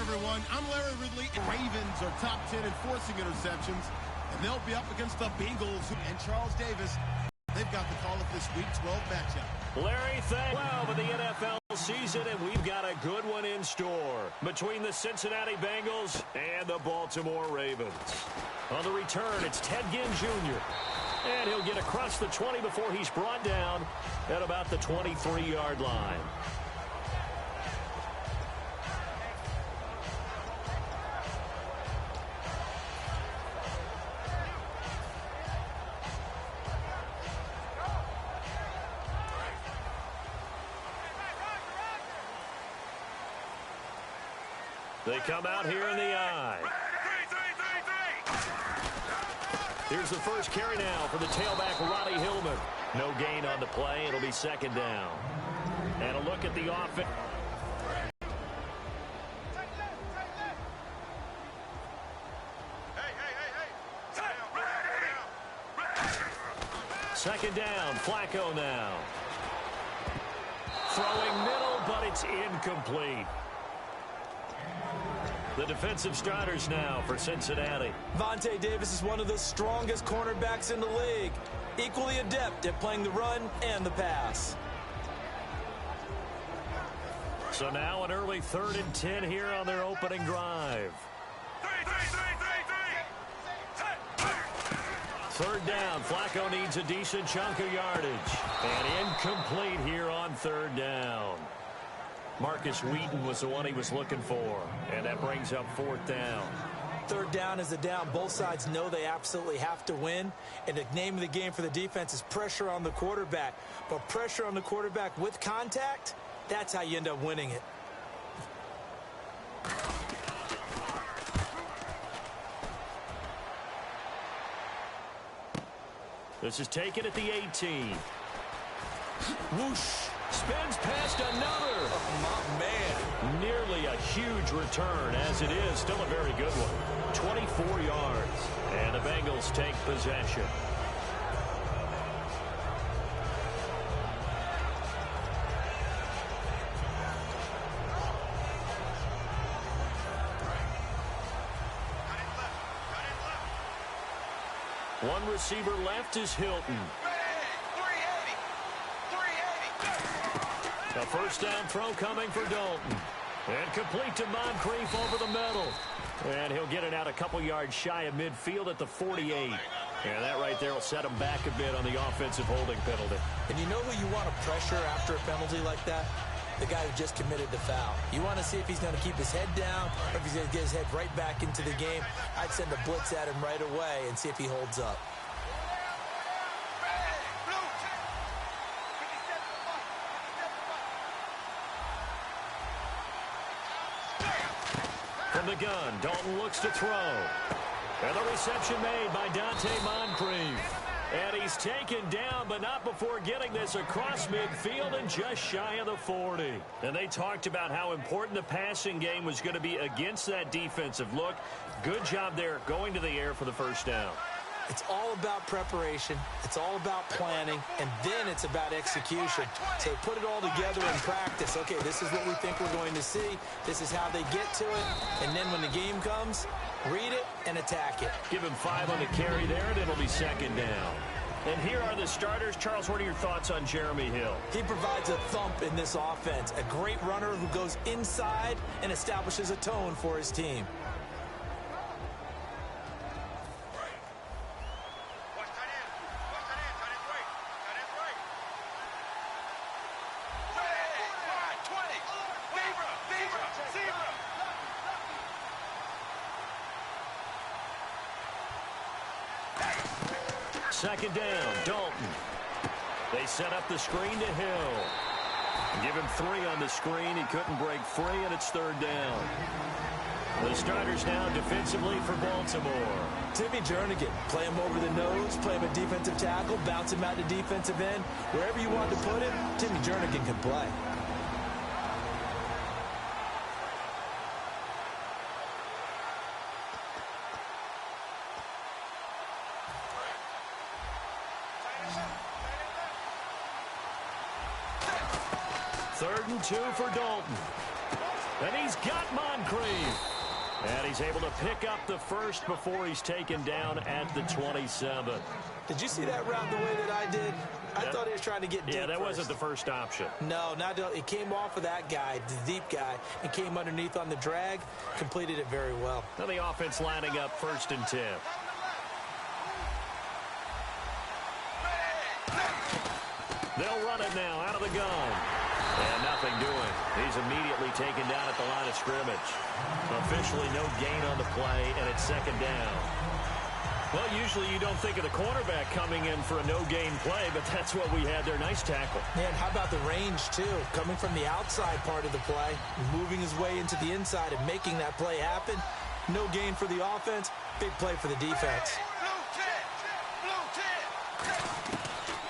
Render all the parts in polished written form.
everyone. I'm Larry Ridley. Ravens are top 10 in forcing interceptions, and they'll be up against the Bengals. And Charles Davis, they've got the call of this Week 12 matchup. Larry, thank you for the NFL season, and we've got a good one in store between the Cincinnati Bengals and the Baltimore Ravens. On the return, it's Ted Ginn Jr., and he'll get across the 20 before he's brought down at about the 23-yard line. They come out here in the I. Here's the first carry now for the tailback, Roddy Hillman. No gain on the play. It'll be second down. And a look at the offense. Second down, Flacco now. Throwing middle, but it's incomplete. The defensive starters now for Cincinnati. Vontae Davis is one of the strongest cornerbacks in the league. Equally adept at playing the run and the pass. So now an early 3rd and 10 here on their opening drive. Third down. Flacco needs a decent chunk of yardage. And incomplete here on 3rd down. Marcus Wheaton was the one he was looking for, and that brings up 4th down. 3rd down is a down. Both sides know they absolutely have to win, and the name of the game for the defense is pressure on the quarterback. But pressure on the quarterback with contact, that's how you end up winning it. This is taken at the 18. Whoosh. Spins past another. Oh, my man. Nearly a huge return, as it is. Still a very good one. 24 yards. And the Bengals take possession. One receiver left is Hilton. A first down throw coming for Dalton. And complete to Moncrief over the middle. And he'll get it out a couple yards shy of midfield at the 48. And that right there will set him back a bit on the offensive holding penalty. And you know who you want to pressure after a penalty like that? The guy who just committed the foul. You want to see if he's going to keep his head down or if he's going to get his head right back into the game. I'd send a blitz at him right away and see if he holds up. From the gun, Dalton looks to throw. And the reception made by Dante Moncrief. And he's taken down, but not before getting this across midfield and just shy of the 40. And they talked about how important the passing game was going to be against that defensive look. Good job there going to the air for the first down. It's all about preparation. It's all about planning. And then it's about execution. So put it all together in practice. Okay, this is what we think we're going to see. This is how they get to it. And then when the game comes, read it and attack it. Give him 5 on the carry there, and it'll be second down. And here are the starters. Charles, what are your thoughts on Jeremy Hill? He provides a thump in this offense. A great runner who goes inside and establishes a tone for his team. Second down, Dalton. They set up the screen to Hill. Give him 3 on the screen. He couldn't break free, and it's 3rd down. The starters now defensively for Baltimore. Timmy Jernigan, play him over the nose, play him a defensive tackle, bounce him out to defensive end. Wherever you want to put him, Timmy Jernigan can play. Third and 2 for Dalton. And he's got Moncrief. And he's able to pick up the first before he's taken down at the 27. Did you see that route the way that I did? I thought he was trying to get deep. Yeah, that first. wasn't the first option. No, it came off of that guy, the deep guy, and came underneath on the drag. Completed it very well. Now the offense lining up 1st and 10. They'll run it now out of the gun. And nothing doing. He's immediately taken down at the line of scrimmage. Officially no gain on the play, and it's 2nd down. Well, usually you don't think of the cornerback coming in for a no-gain play, but that's what we had there. Nice tackle. Man, how about the range, too? Coming from the outside part of the play, moving his way into the inside and making that play happen. No gain for the offense, big play for the defense.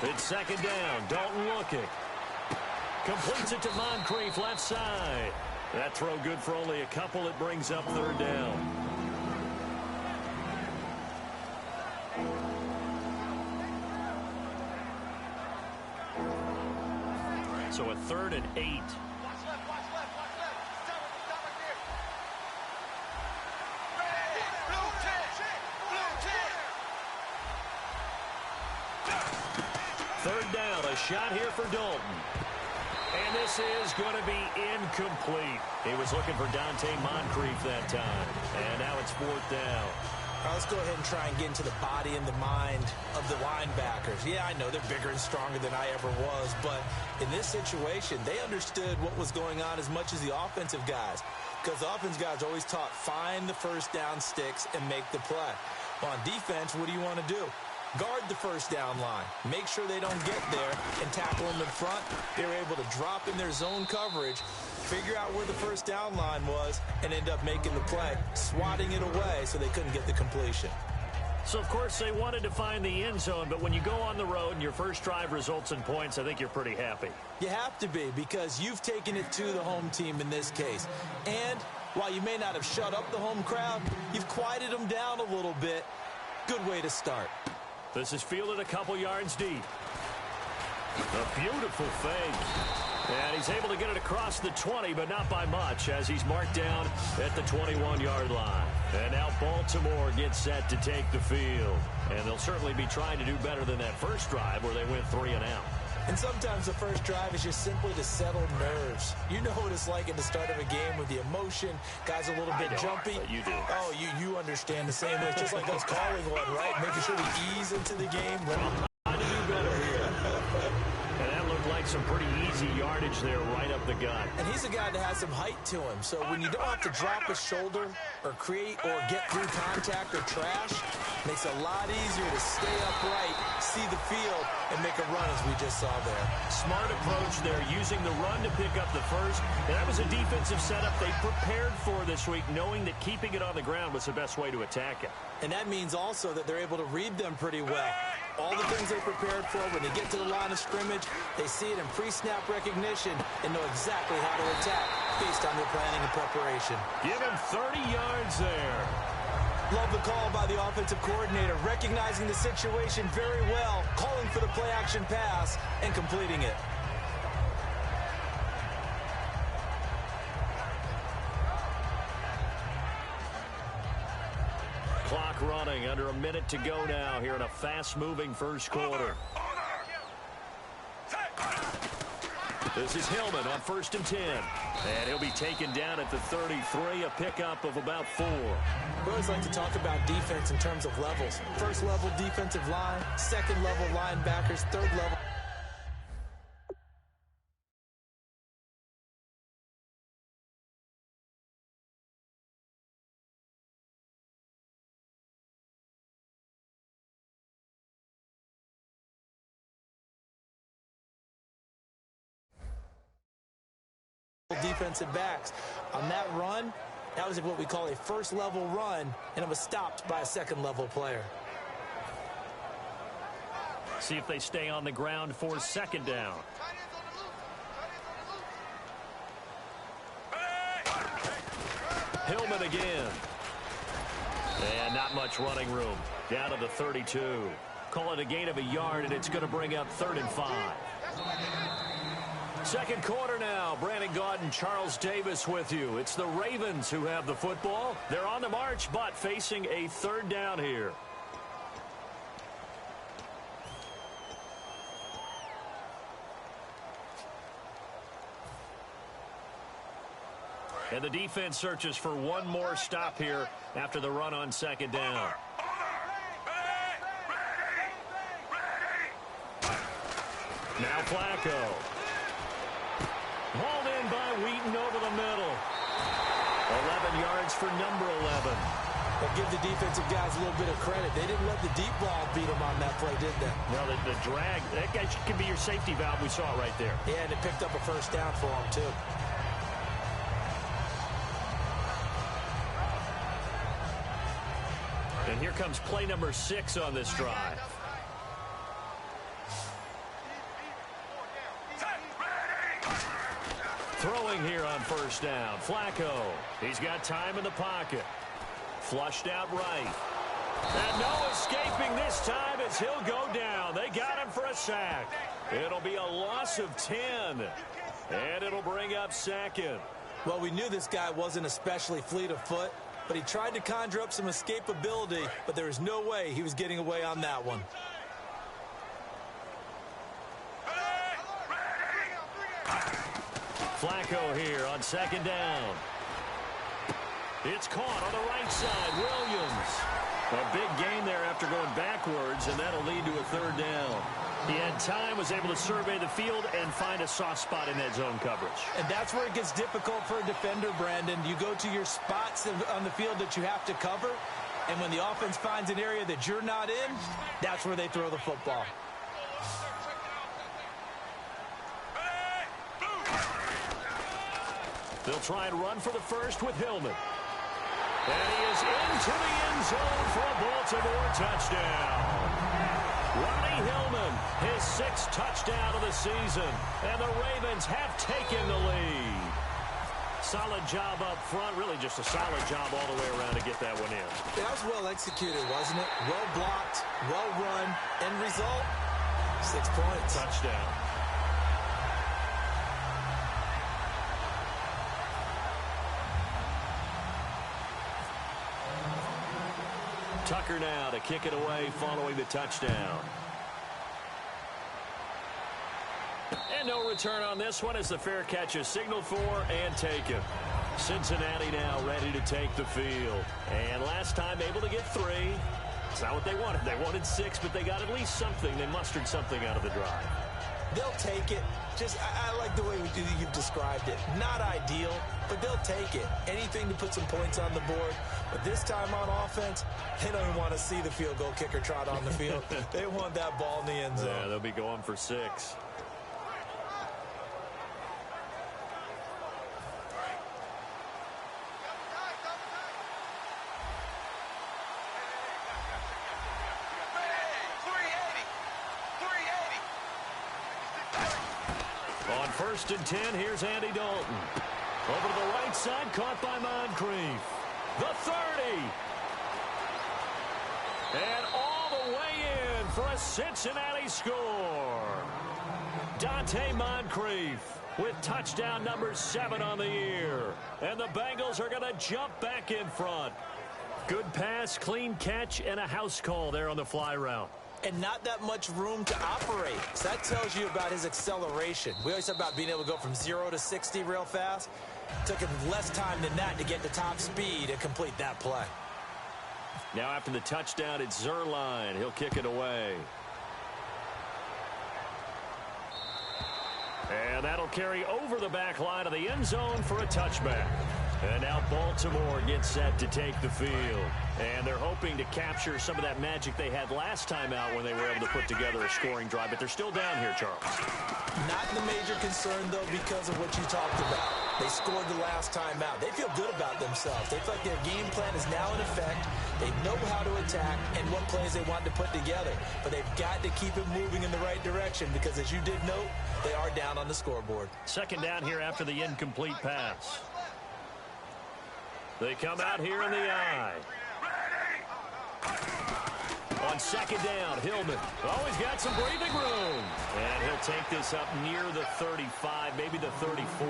It's 2nd down. Dalton looking. Completes it to Moncrief, left side. That throw good for only a couple. It brings up 3rd down. So a 3rd and 8. Watch left. Stop right there. Blue 10. 3rd down, a shot here for Dalton. And this is going to be incomplete. He was looking for Dante Moncrief that time. And now it's 4th down. All right, let's go ahead and try and get into the body and the mind of the linebackers. Yeah, I know they're bigger and stronger than I ever was, but in this situation, they understood what was going on as much as the offensive guys, because the offensive guys always taught find the 1st down sticks and make the play. Well, on defense, what do you want to do? Guard the 1st down line. Make sure they don't get there and tackle them in front. They were able to drop in their zone coverage, figure out where the 1st down line was, and end up making the play, swatting it away so they couldn't get the completion. So, of course, they wanted to find the end zone, but when you go on the road and your first drive results in points, I think you're pretty happy. You have to be, because you've taken it to the home team in this case. And while you may not have shut up the home crowd, you've quieted them down a little bit. Good way to start. This is fielded a couple yards deep. A beautiful fake. And he's able to get it across the 20, but not by much, as he's marked down at the 21-yard line. And now Baltimore gets set to take the field. And they'll certainly be trying to do better than that first drive where they went 3 and out. And sometimes the first drive is just simply to settle nerves. You know what it's like at the start of a game with the emotion. Guys a little bit jumpy. You do. Oh, you understand the same way. It's just like us calling one, right? Making sure we ease into the game. Trying to do better here. And that looked like some pretty easy yardage there right up the gut. And he's a guy that has some height to him. So when you don't have to drop a shoulder or create or get through contact or trash, makes it a lot easier to stay upright, see the field, and make a run as we just saw there. Smart approach there, using the run to pick up the first. And that was a defensive setup they prepared for this week, knowing that keeping it on the ground was the best way to attack it. And that means also that they're able to read them pretty well. All the things they prepared for, when they get to the line of scrimmage, they see it in pre-snap recognition and know exactly how to attack based on their planning and preparation. Give him 30 yards there. Love the call by the offensive coordinator, recognizing the situation very well, calling for the play-action pass, and completing it. Clock running, under a minute to go now here in a fast-moving first quarter. This is Hillman on 1st and 10. And he'll be taken down at the 33, a pickup of about 4. We always like to talk about defense in terms of levels. First level defensive line, second level linebackers, third level. Defensive backs. On that run, that was what we call a first level run, and it was stopped by a second level player. See if they stay on the ground for 2nd down. Hillman again. And not much running room. Down to the 32. Call it a gain of a yard, and it's going to bring up 3rd and 5. Second quarter now. Brandon Gaudin and Charles Davis with you. It's the Ravens who have the football. They're on the march, but facing a third down here. And the defense searches for one more stop here after the run on second down. Now Flacco. Hauled in by Wheaton over the middle. 11 yards for number 11. Well, give the defensive guys a little bit of credit. They didn't let the deep ball beat them on that play, did they? Well, the drag, that guy can be your safety valve. We saw it right there. Yeah, and it picked up a first down for them, too. And here comes play number 6 on this drive. Throwing here on first down. Flacco. He's got time in the pocket. Flushed out right. And no escaping this time as he'll go down. They got him for a sack. It'll be a loss of 10. And it'll bring up second. Well, we knew this guy wasn't especially fleet of foot, but he tried to conjure up some escapability, but there was no way he was getting away on that one. Flacco here on second down. It's caught on the right side. Williams. A big gain there after going backwards, and that'll lead to a third down. He had time, was able to survey the field and find a soft spot in that zone coverage. And that's where it gets difficult for a defender, Brandon. You go to your spots on the field that you have to cover, and when the offense finds an area that you're not in, that's where they throw the football. They'll try and run for the first with Hillman. And he is into the end zone for a Baltimore touchdown. Ronnie Hillman, his 6th touchdown of the season. And the Ravens have taken the lead. Solid job up front. Really just a solid job all the way around to get that one in. That was well executed, wasn't it? Well blocked, well run. End result, 6 points. Touchdown. Tucker now to kick it away following the touchdown. And no return on this one as the fair catch is signaled for and taken. Cincinnati now ready to take the field. And last time able to get 3. It's not what they wanted. They wanted 6, but they got at least something. They mustered something out of the drive. They'll take it. I like the way you've described it. Not ideal, but they'll take it. Anything to put some points on the board. But this time on offense, they don't even want to see the field goal kicker trot on the field. They want that ball in the end zone. Yeah, they'll be going for 6. On 1st and 10, here's Andy Dalton. Over to the right side, caught by Moncrief. The 30. And all the way in for a Cincinnati score. Dante Moncrief with touchdown number 7 on the year. And the Bengals are going to jump back in front. Good pass, clean catch, and a house call there on the fly route. And not that much room to operate. So that tells you about his acceleration. We always talk about being able to go from 0 to 60 real fast. It took him less time than that to get to top speed and complete that play. Now after the touchdown, it's Zerline. He'll kick it away. And that'll carry over the back line of the end zone for a touchback. And now Baltimore gets set to take the field. And they're hoping to capture some of that magic they had last time out when they were able to put together a scoring drive. But they're still down here, Charles. Not the major concern, though, because of what you talked about. They scored the last time out. They feel good about themselves. They feel like their game plan is now in effect. They know how to attack and what plays they want to put together. But they've got to keep it moving in the right direction because, as you did note, they are down on the scoreboard. Second down here after the incomplete pass. They come out here in the I. On on second down. Hillman. Oh, he's got some breathing room. And he'll take this up near the 35, maybe the 34.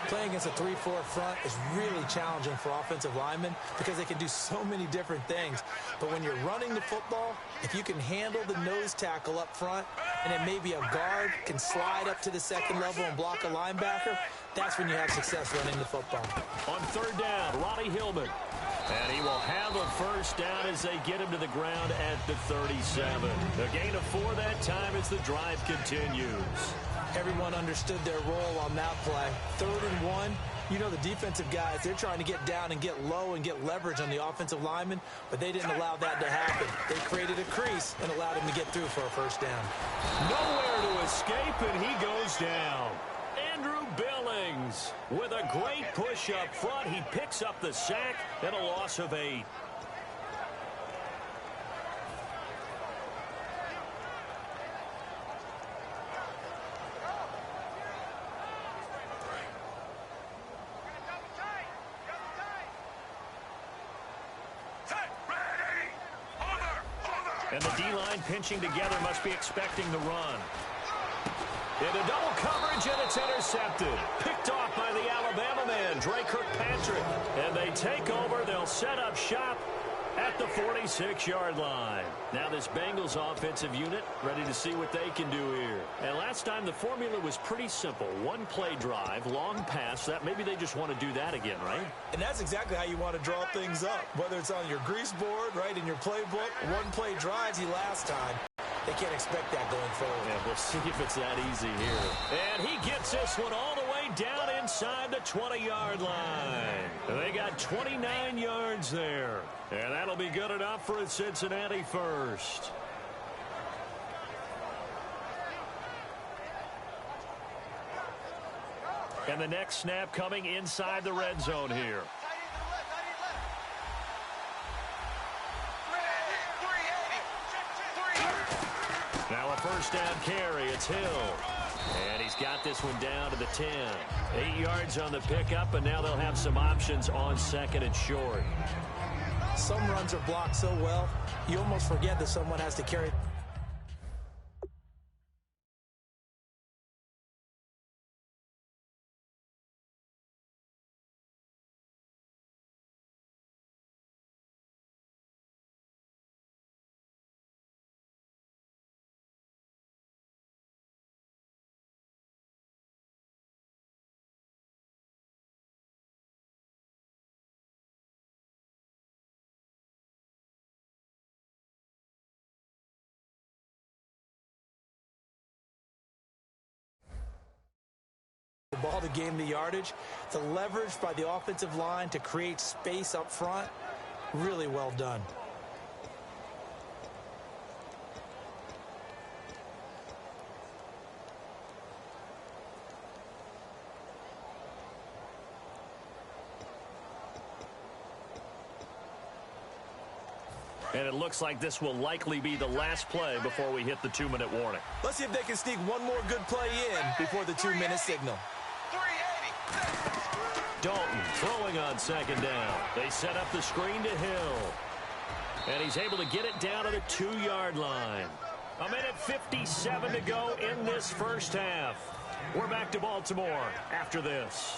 Playing against a 3-4 front is really challenging for offensive linemen because they can do so many different things. But when you're running the football, if you can handle the nose tackle up front, and then maybe a guard can slide up to the second level and block a linebacker, that's when you have success running the football. On third down, Ronnie Hillman. And he will have a first down as they get him to the ground at the 37. A gain of 4 that time as the drive continues. Everyone understood their role on that play. 3rd and 1. You know the defensive guys, they're trying to get down and get low and get leverage on the offensive lineman, but they didn't allow that to happen. They created a crease and allowed him to get through for a first down. Nowhere to escape, and he goes down. Andrew Billings with a great push up front. He picks up the sack and a loss of 8. And the D-line pinching together must be expecting the run. Into double coverage, and it's intercepted. Picked off by the Alabama man, Dre Kirkpatrick. And they take over. They'll set up shop at the 46-yard line. Now this Bengals offensive unit ready to see what they can do here. And last time the formula was pretty simple. One play drive, long pass. That maybe they just want to do that again, right? And that's exactly how you want to draw things up. Whether it's on your grease board, right, in your playbook, one play drives you last time. They can't expect that going forward. Yeah, we'll see if it's that easy here. And he gets this one all the way down inside the 20-yard line. They got 29 yards there. And that'll be good enough for a Cincinnati first. And the next snap coming inside the red zone here. Now a first down carry. It's Hill. And he's got this one down to the 10. 8 yards on the pickup, and now they'll have some options on second and short. Some runs are blocked so well, you almost forget that someone has to carry. The ball to gain the yardage, the leverage by the offensive line to create space up front, really well done. And it looks like this will likely be the last play before we hit the 2-minute warning. Let's see if they can sneak one more good play in before the 2-minute signal. Dalton throwing on second down. They set up the screen to Hill. And he's able to get it down to the 2-yard line. 1:57 to go in this first half. We're back to Baltimore after this.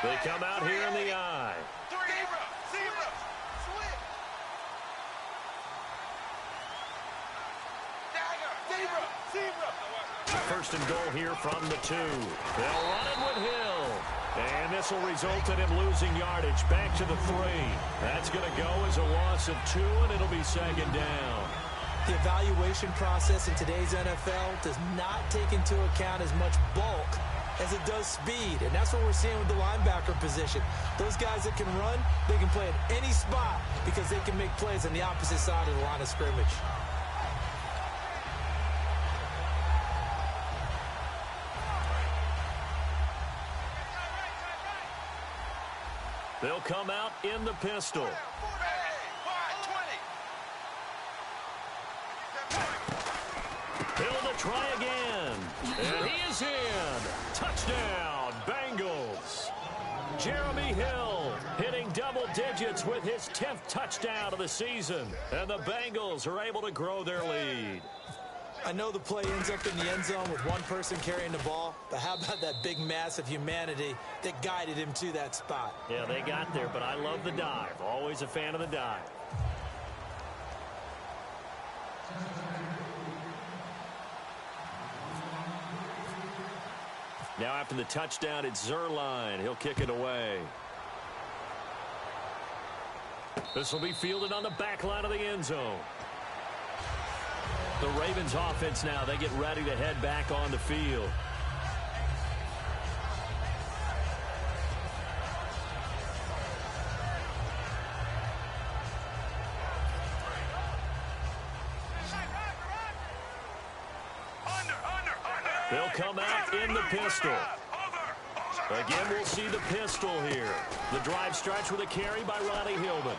They come out here in the eye. First and goal here from the 2. They'll run it with Hill. And this will result in him losing yardage back to the 3. That's going to go as a loss of 2, and it'll be second down. The evaluation process in today's NFL does not take into account as much bulk as it does speed, and that's what we're seeing with the linebacker position. Those guys that can run, they can play at any spot because they can make plays on the opposite side of the line of scrimmage. They'll come out in the pistol. Hill to try again. And he is in. Touchdown, Bengals. Jeremy Hill hitting double digits with his 10th touchdown of the season. And the Bengals are able to grow their lead. I know the play ends up in the end zone with one person carrying the ball, but how about that big mass of humanity that guided him to that spot? Yeah, they got there, but I love the dive. Always a fan of the dive. Now after the touchdown, it's Zerline. He'll kick it away. This will be fielded on the back line of the end zone. The Ravens offense now, they get ready to head back on the field. They'll come out in the pistol. Again, we'll see the pistol here. The drive starts with a carry by Ronnie Hillman.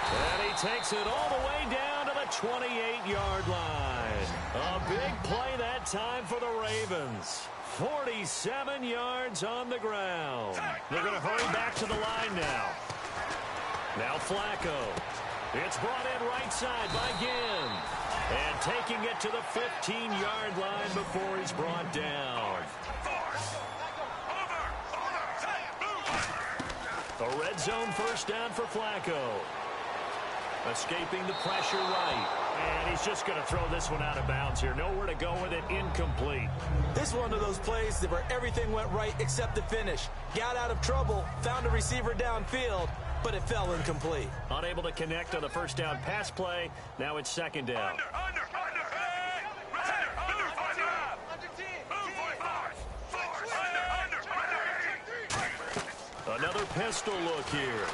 And he takes it all the way down to the 28-yard line. A big play that time for the Ravens. 47 yards on the ground. They're going to hurry back to the line now. Now Flacco. It's brought in right side by Ginn. And taking it to the 15-yard line before he's brought down. A red zone first down for Flacco. Escaping the pressure right. And he's just going to throw this one out of bounds here. Nowhere to go with it. Incomplete. This is one of those plays where everything went right except the finish. Got out of trouble, found a receiver downfield, but it fell incomplete. Unable to connect on the first down pass play. Now it's second down. Another pistol look here.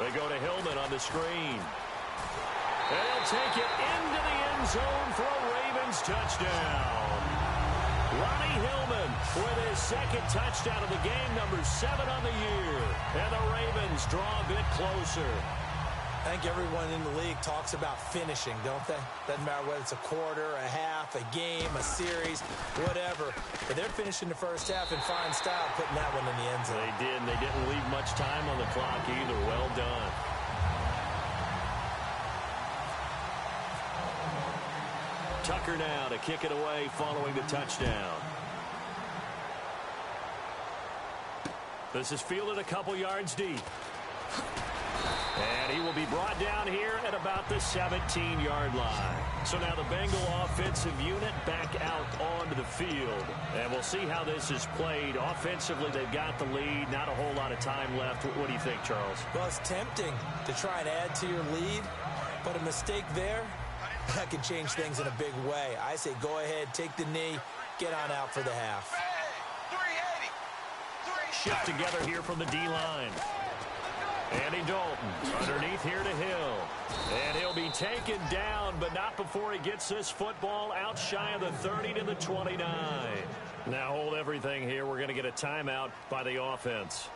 They go to Hillman on the screen. They'll take it into the end zone for a Ravens touchdown. Ronnie Hillman with his second touchdown of the game, number 7 on the year. And the Ravens draw a bit closer. I think everyone in the league talks about finishing, don't they? Doesn't matter whether it's a quarter, a half, a game, a series, whatever. But they're finishing the first half in fine style, putting that one in the end zone. They did, and they didn't leave much time on the clock either. Well done. Tucker now to kick it away following the touchdown. This is fielded a couple yards deep. And he will be brought down here at about the 17-yard line. So now the Bengal offensive unit back out onto the field. And we'll see how this is played. Offensively, they've got the lead. Not a whole lot of time left. What do you think, Charles? Well, it's tempting to try and add to your lead. But a mistake there, that can change things in a big way. I say go ahead, take the knee, get on out for the half. Shift together here from the D-line. Andy Dalton underneath here to Hill. And he'll be taken down, but not before he gets this football out shy of the 30 to the 29. Now hold everything here. We're going to get a timeout by the offense.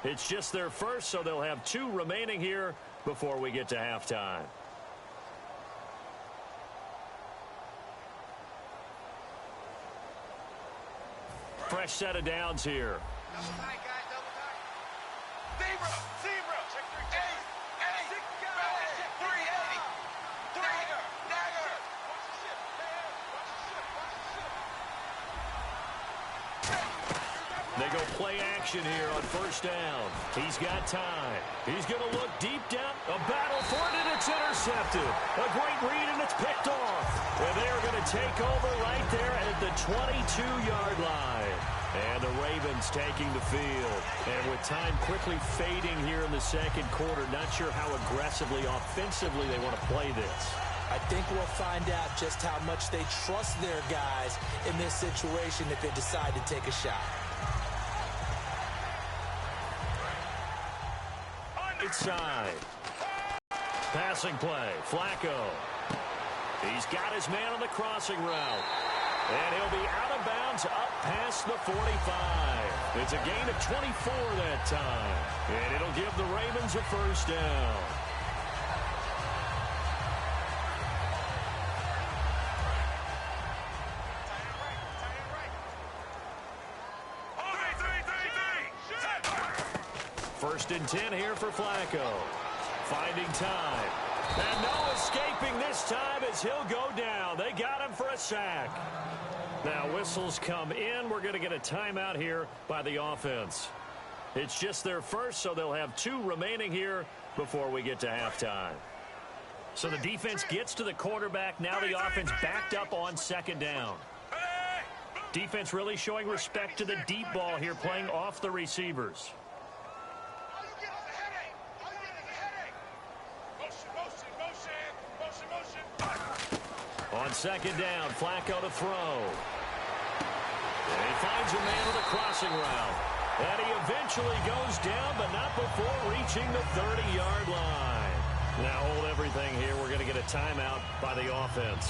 It's just their first, so they'll have 2 remaining here before we get to halftime. Fresh set of downs here. They go play action here on first down. He's got time. He's going to look deep down. A battle for it, and it's intercepted. A great read, and it's picked off. And they're going to take over right there at the 22-yard line. And the Ravens taking the field. And with time quickly fading here in the second quarter, not sure how aggressively, offensively they want to play this. I think we'll find out just how much they trust their guys in this situation if they decide to take a shot. Side. Passing play. Flacco. He's got his man on the crossing route. And he'll be out of bounds up past the 45. It's a gain of 24 that time. And it'll give the Ravens a first down. First and 10 here for Flacco. Finding time. And no escaping this time as he'll go down. They got him for a sack. Now whistles come in. We're going to get a timeout here by the offense. It's just their first, so they'll have 2 remaining here before we get to halftime. So the defense gets to the quarterback. Now the offense backed up on second down. Defense really showing respect to the deep ball here, playing off the receivers. On second down, Flacco to throw. And he finds a man with a crossing route. And he eventually goes down, but not before reaching the 30-yard line. Now hold everything here. We're going to get a timeout by the offense.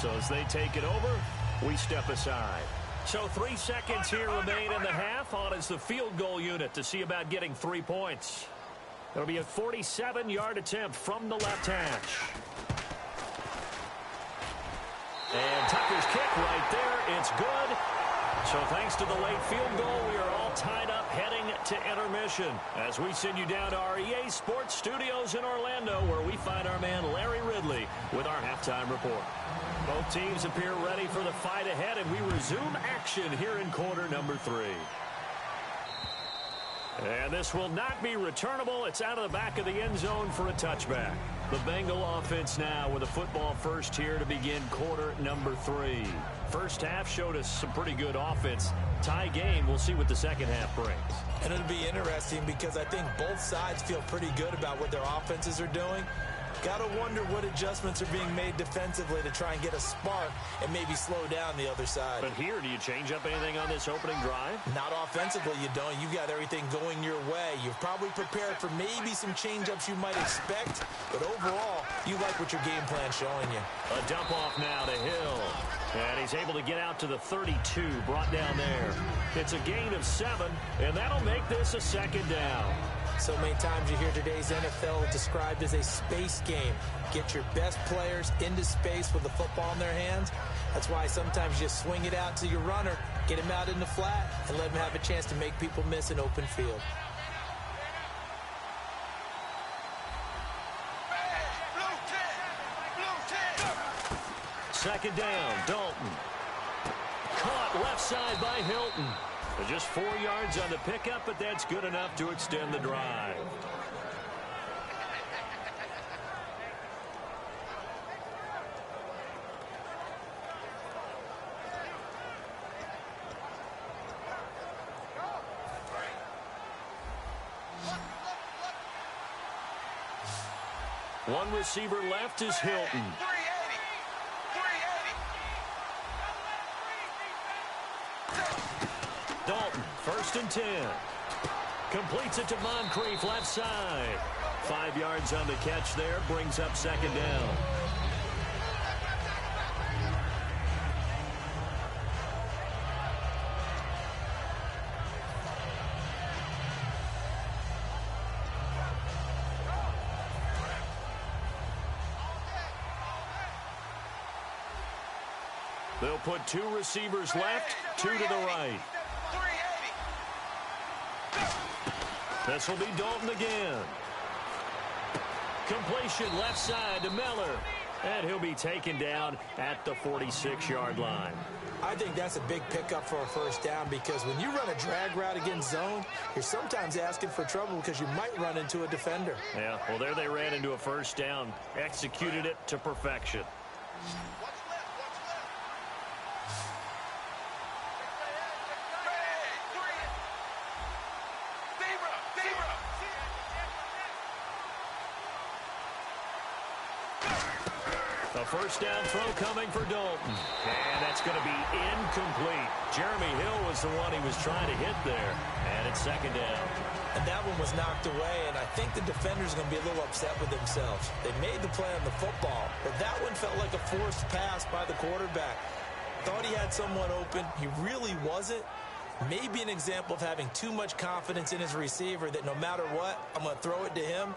So as they take it over, we step aside. So 3 seconds here remain in the half. On is the field goal unit to see about getting 3 points. It'll be a 47-yard attempt from the left hash. And Tucker's kick right there. It's good. So thanks to the late field goal, we are all tied up heading to intermission as we send you down to our EA Sports Studios in Orlando, where we find our man Larry Ridley with our halftime report. Both teams appear ready for the fight ahead, and we resume action here in quarter number 3. And this will not be returnable. It's out of the back of the end zone for a touchback. The Bengal offense now with a football first here to begin quarter number 3. First half showed us some pretty good offense. Tie game, we'll see what the second half brings. And it'll be interesting because I think both sides feel pretty good about what their offenses are doing. Got to wonder what adjustments are being made defensively to try and get a spark and maybe slow down the other side. But here, do you change up anything on this opening drive? Not offensively, you don't. You got everything going your way. You've probably prepared for maybe some change-ups you might expect, but overall, you like what your game plan's showing you. A dump off now to Hill. And he's able to get out to the 32, brought down there. It's a gain of 7, and that'll make this a second down. So many times you hear today's NFL described as a space game. Get your best players into space with the football in their hands. That's why sometimes you just swing it out to your runner, get him out in the flat, and let him have a chance to make people miss an open field. Second down, Dalton. Caught left side by Hilton. Just 4 yards on the pickup, but that's good enough to extend the drive. One receiver left is Hilton. Dalton, first and 10. Completes it to Moncrief, left side. 5 yards on the catch there, brings up second down. They'll put 2 receivers left, 2 to the right. This will be Dalton again. Completion left side to Miller. And he'll be taken down at the 46-yard line. I think that's a big pickup for a first down because when you run a drag route against zone, you're sometimes asking for trouble because you might run into a defender. Yeah, well, there they ran into a first down. Executed it to perfection. A first down throw coming for Dalton. And that's going to be incomplete. Jeremy Hill was the one he was trying to hit there. And it's second down. And that one was knocked away, and I think the defender's going to be a little upset with themselves. They made the play on the football, but that one felt like a forced pass by the quarterback. Thought he had someone open. He really wasn't. Maybe an example of having too much confidence in his receiver that no matter what, I'm going to throw it to him.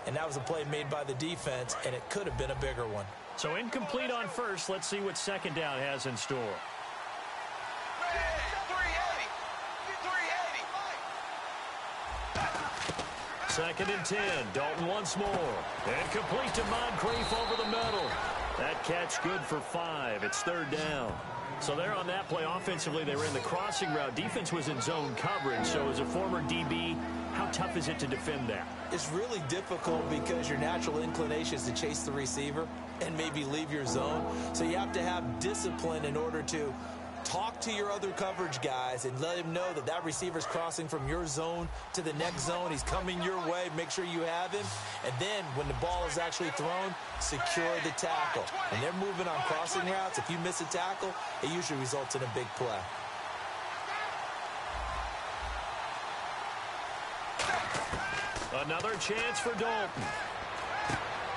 And that was a play made by the defense, and it could have been a bigger one. So incomplete on first. Let's see what second down has in store. 2nd and 10. Dalton once more. And complete to Moncrief over the middle. That catch good for 5. It's 3rd down. So there on that play, offensively, they were in the crossing route. Defense was in zone coverage. So as a former DB, how tough is it to defend that? It's really difficult because your natural inclination is to chase the receiver and maybe leave your zone. So you have to have discipline in order to talk to your other coverage guys and let him know that that receiver's crossing from your zone to the next zone. He's coming your way. Make sure you have him. And then when the ball is actually thrown, secure the tackle. When they're moving on crossing routes, if you miss a tackle, it usually results in a big play. Another chance for Dalton.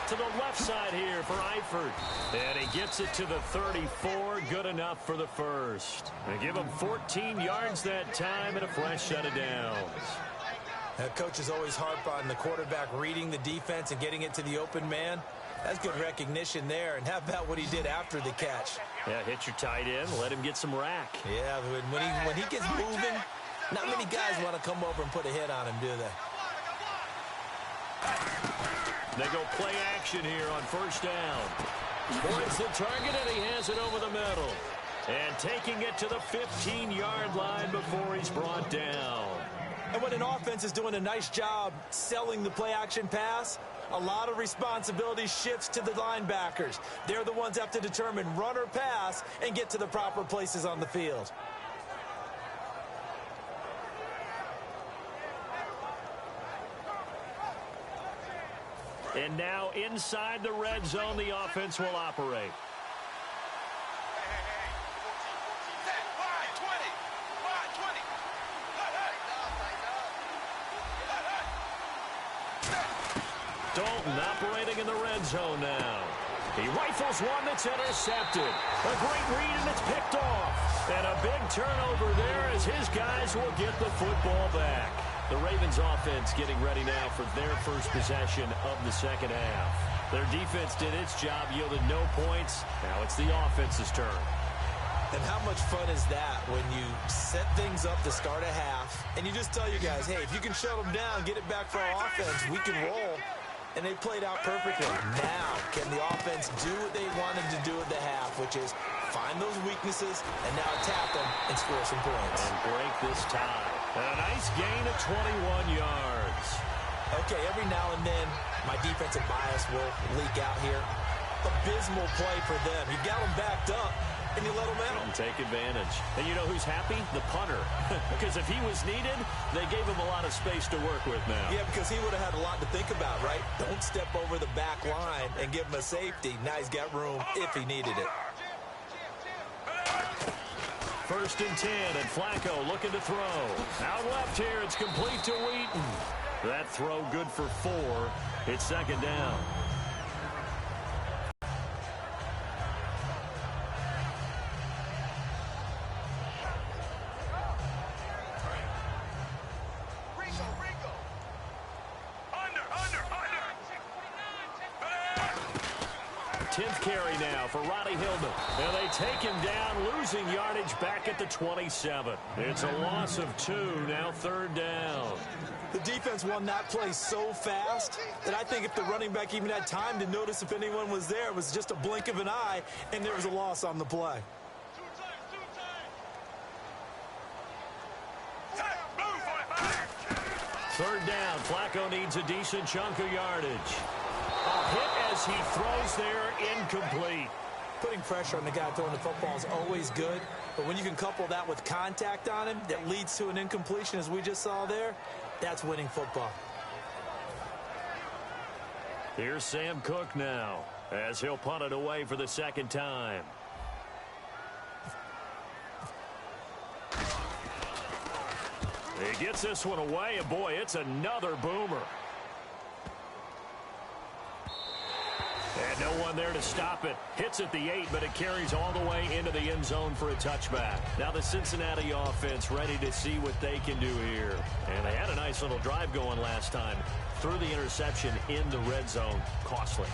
To the left side here for Eifert. And he gets it to the 34. Good enough for the first. They give him 14 yards that time and a fresh set of downs. Coaches always harp on the quarterback reading the defense and getting it to the open man. That's good recognition there. And how about what he did after the catch? Yeah, hit your tight end. Let him get some rack. Yeah, when he gets moving, not many guys want to come over and put a hit on him, do they? They go play action here on 1st down. Points the target, and he has it over the middle. And taking it to the 15-yard line before he's brought down. And when an offense is doing a nice job selling the play action pass, a lot of responsibility shifts to the linebackers. They're the ones that have to determine run or pass and get to the proper places on the field. And now inside the red zone, the offense will operate. Dalton operating in the red zone now. He rifles one that's intercepted. A great read, and it's picked off. And a big turnover there as his guys will get the football back. The Ravens offense getting ready now for their first possession of the second half. Their defense did its job, yielded no points. Now it's the offense's turn. And how much fun is that when you set things up to start a half and you just tell your guys, hey, if you can shut them down, get it back for our offense, we can roll. And they played out perfectly. Now, can the offense do what they wanted to do at the half, which is find those weaknesses and now attack them and score some points. And break this tie. A nice gain of 21 yards. Okay, every now and then, my defensive bias will leak out here. Abysmal play for them. You got them backed up, and you let them out. And take advantage. And you know who's happy? The punter. Because if he was needed, they gave him a lot of space to work with now. Yeah, because he would have had a lot to think about, right? Don't step over the back line and give him a safety. Now he's got room if he needed it. 1st and 10, and Flacco looking to throw. Out left here, it's complete to Wheaton. That throw good for 4. It's 2nd down. Carry now for Roddy Hillman. And they take him down, losing yardage back at the 27. It's a loss of 2, now 3rd down. The defense won that play so fast that I think if the running back even had time to notice if anyone was there, it was just a blink of an eye, and there was a loss on the play. Third down, Flacco needs a decent chunk of yardage. A hit as he throws there, incomplete. Putting pressure on the guy throwing the football is always good, but when you can couple that with contact on him that leads to an incompletion, as we just saw there, that's winning football. Here's Sam Cook now, as he'll punt it away for the 2nd time. He gets this one away, and boy, it's another boomer. And no No one there to stop it. Hits at the 8, but it carries all the way into the end zone for a touchback. Now the Cincinnati offense ready to see what they can do here. And they had a nice little drive going last time. Threw the interception in the red zone. Costly.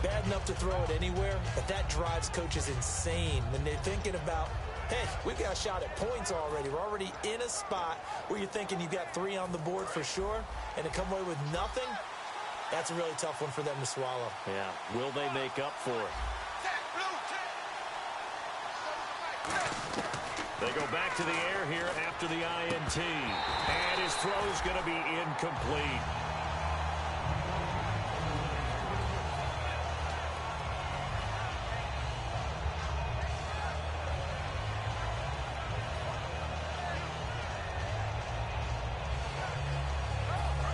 Bad enough to throw it anywhere, but that drives coaches insane when they're thinking about, hey, we've got a shot at points already. We're already in a spot where you're thinking you've got 3 on the board for sure, and to come away with nothing, that's a really tough one for them to swallow. Yeah, will they make up for it? They go back to the air here after the INT. And his throw's going to be incomplete.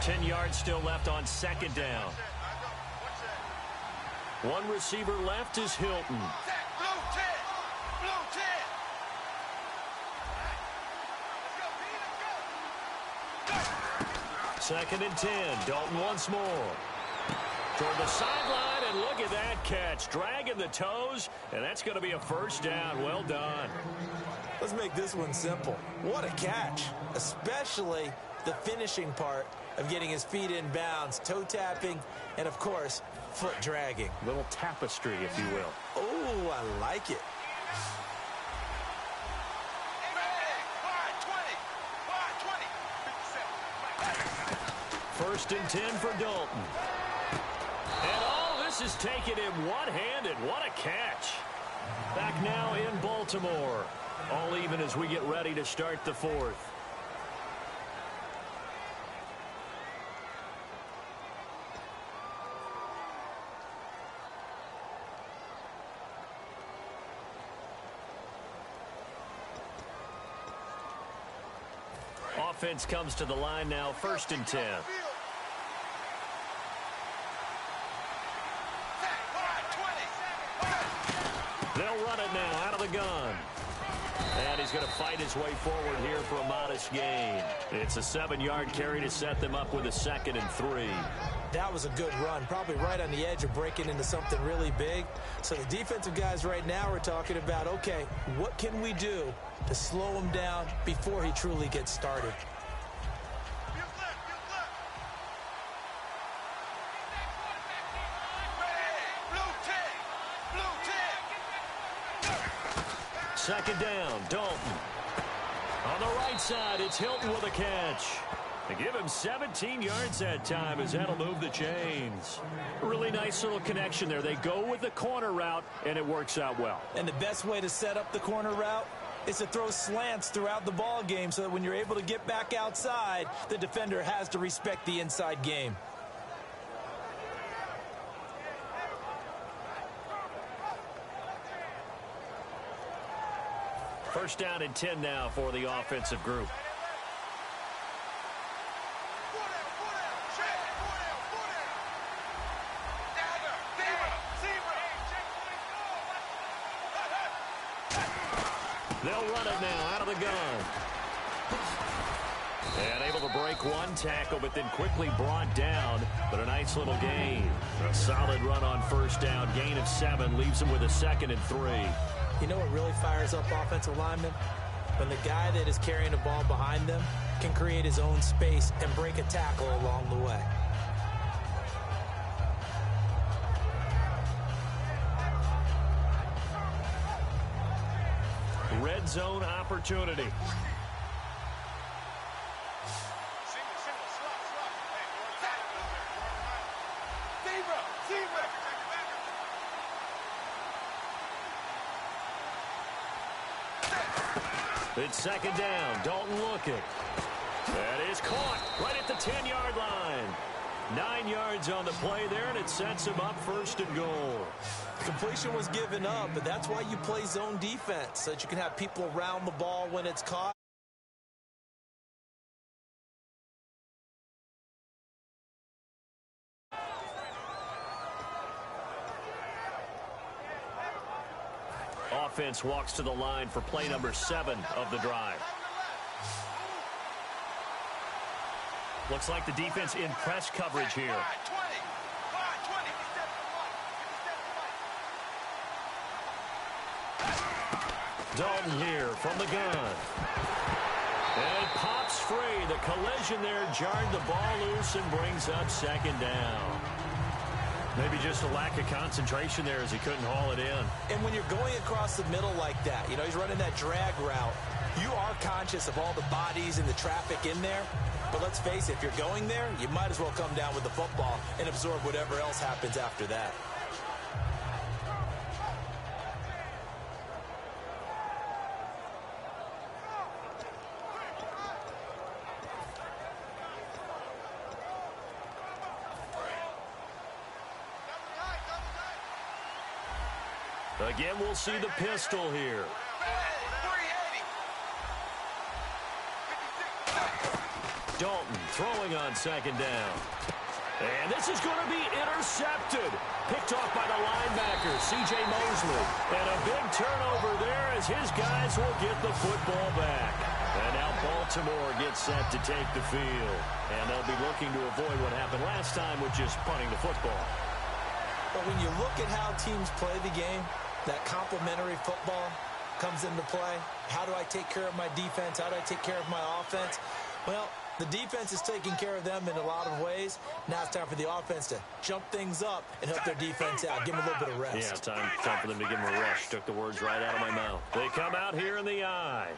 Ten yards still left on second down. One receiver left is Hilton. Second and 10. Dalton once more. Toward the sideline, and look at that catch. Dragging the toes, and that's going to be a first down. Well done. Let's make this one simple. What a catch, especially the finishing part of getting his feet in bounds, toe tapping, and, of course, foot dragging. Little tapestry, if you will. Oh, I like it. First and 10 for Dalton. And all this is taken him one-handed. What a catch. Back now in Baltimore. All even as we get ready to start the fourth. Offense comes to the line now, first and 10. They'll run it now out of the gun. And he's going to fight his way forward here for a modest gain. It's a 7-yard carry to set them up with a 2nd and 3. That was a good run, probably right on the edge of breaking into something really big. So the defensive guys right now are talking about, okay, what can we do to slow him down before he truly gets started? Second down, Dalton. On the right side, it's Hilton with a catch. They give him 17 yards that time as that'll move the chains. Really nice little connection there. They go with the corner route, and it works out well. And the best way to set up the corner route is to throw slants throughout the ball game so that when you're able to get back outside, the defender has to respect the inside game. First down and 10 now for the offensive group. They'll run it now out of the gun. And able to break one tackle, but then quickly brought down. But a nice little gain. A solid run on first down. Gain of 7 leaves him with a 2nd and 3. You know what really fires up offensive linemen? When the guy that is carrying the ball behind them can create his own space and break a tackle along the way. Red zone opportunity. It's second down. Dalton looking. That is caught right at the 10-yard line. 9 yards on the play there, and it sets him up first and goal. Completion was given up, but that's why you play zone defense, so that you can have people around the ball when it's caught. Offense walks to the line for play number 7 of the drive. Looks like the defense in press coverage here. Dalton here from the gun. And it pops free. The collision there jarred the ball loose and brings up second down. Maybe just a lack of concentration there as he couldn't haul it in. And when you're going across the middle like that, you know, he's running that drag route, you are conscious of all the bodies and the traffic in there. But let's face it, if you're going there, you might as well come down with the football and absorb whatever else happens after that. Again, we'll see the pistol here. Dalton throwing on second down. And this is going to be intercepted. Picked off by the linebacker, C.J. Mosley. And a big turnover there as his guys will get the football back. And now Baltimore gets set to take the field. And they'll be looking to avoid what happened last time with just punting the football. But when you look at how teams play the game, that complementary football comes into play. How do I take care of my defense? How do I take care of my offense? Well, the defense is taking care of them in a lot of ways. Now it's time for the offense to jump things up and help their defense out. Give them a little bit of rest. Yeah, time for them to give them a rush. Took the words right out of my mouth. They come out here in the eye.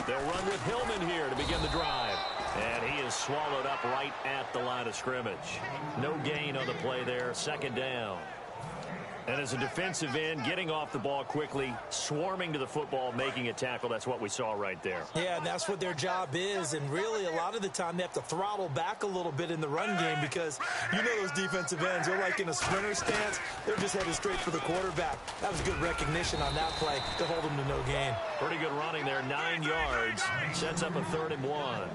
They'll run with Hillman here to begin the drive. And he is swallowed up right at the line of scrimmage. No gain on the play there. Second down. And as a defensive end, getting off the ball quickly, swarming to the football, making a tackle, that's what we saw right there. Yeah, and that's what their job is. And really, a lot of the time, they have to throttle back a little bit in the run game because you know those defensive ends, they're like in a sprinter stance. They're just headed straight for the quarterback. That was good recognition on that play to hold them to no gain. Pretty good running there, 9 yards. Sets up a 3rd and 1.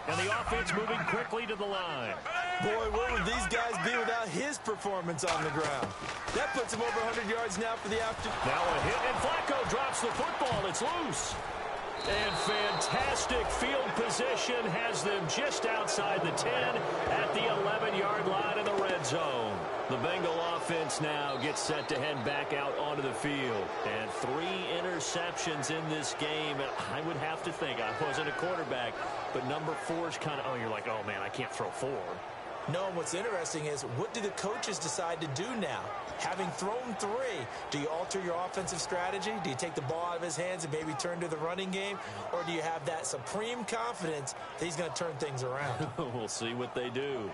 And the offense moving quickly to the line. Boy, where would these guys be without his performance on the ground? That puts him over 100 yards now for the afternoon. Now a hit, and Flacco drops the football. It's loose. And fantastic field position has them just outside the 10 at the 11-yard line in the red zone. The Bengal offense now gets set to head back out onto the field. And 3 interceptions in this game. And I would have to think, I wasn't a quarterback, but number 4 is kind of, oh, you're like, oh, man, I can't throw 4. No, and what's interesting is, what do the coaches decide to do now? Having thrown 3, do you alter your offensive strategy? Do you take the ball out of his hands and maybe turn to the running game? Or do you have that supreme confidence that he's going to turn things around? We'll see what they do.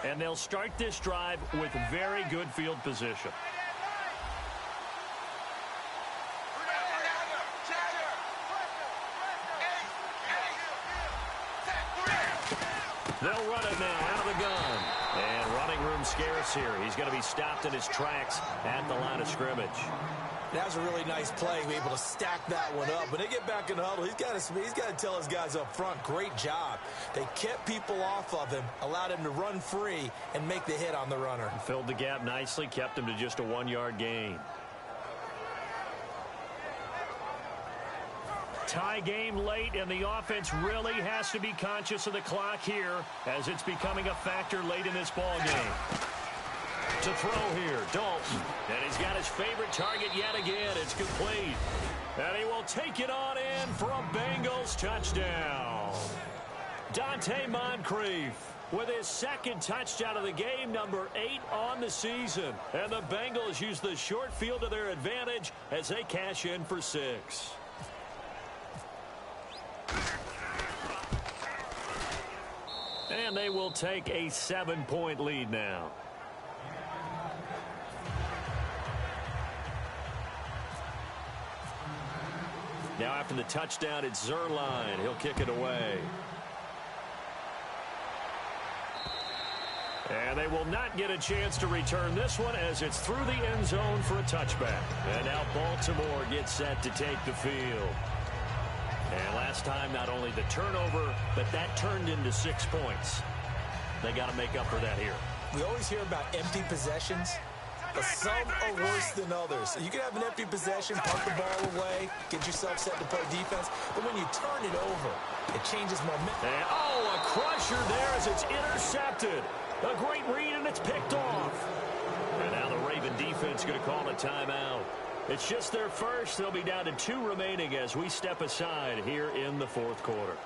And they'll start this drive with very good field position. They'll run it now out of the gun. And running room scarce here. He's going to be stopped in his tracks at the line of scrimmage. That was a really nice play, be able to stack that one up. When they get back in the huddle, he's got to tell his guys up front, great job. They kept people off of him, allowed him to run free and make the hit on the runner. Filled the gap nicely, kept him to just a 1-yard gain. Tie game late, and the offense really has to be conscious of the clock here as it's becoming a factor late in this ball game. To throw here, Dalton. And he's got his favorite target yet again. It's complete. And he will take it on in for a Bengals touchdown. Dante Moncrief with his 2nd touchdown of the game, number 8 on the season. And the Bengals use the short field to their advantage as they cash in for 6. And they will take a 7-point lead now. Now after the touchdown, it's Zerline. He'll kick it away. And they will not get a chance to return this one as it's through the end zone for a touchback. And now Baltimore gets set to take the field. And last time, not only the turnover, but that turned into 6 points. They got to make up for that here. We always hear about empty possessions. But some are worse than others. You can have an empty possession, punt the ball away, get yourself set to play defense. But when you turn it over, it changes momentum. And, oh, a crusher there as it's intercepted. A great read, and it's picked off. And now the Raven defense going to call a timeout. It's just their first. They'll be down to 2 remaining as we step aside here in the fourth quarter.